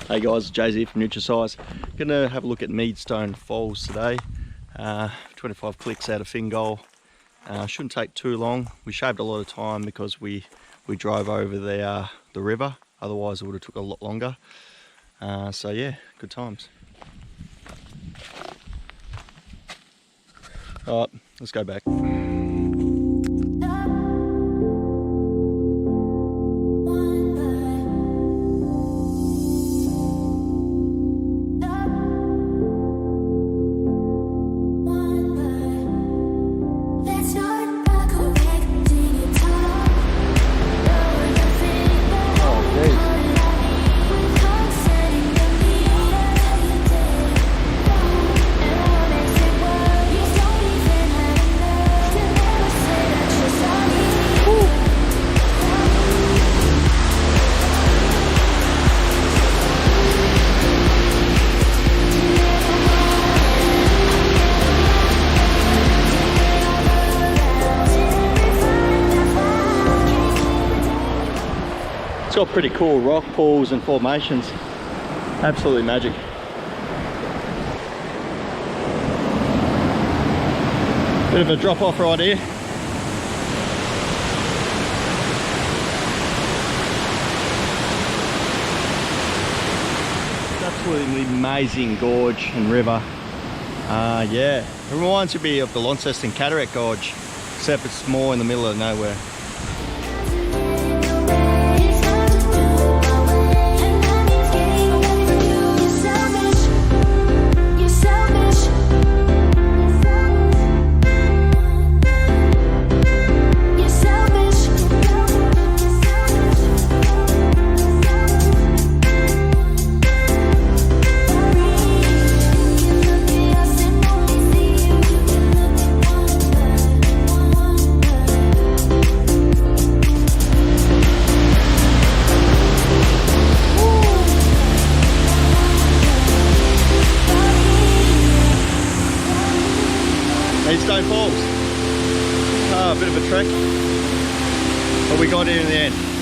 Hey guys, Jay's here from Nutrisize. Gonna have a look at MEADSTONE Falls today. 25 clicks out of Fingal. Shouldn't take too long. We shaved a lot of time because we drove over the river. Otherwise it would have took a lot longer. So yeah, good times. Alright, let's go back. It's got pretty cool rock pools and formations. Absolutely magic. Bit of a drop off right here. It's absolutely amazing gorge and river. Yeah, it reminds me of the Launceston Cataract Gorge, except it's more in the middle of nowhere. MEADSTONE Falls. A bit of a trek, but we got here in the end.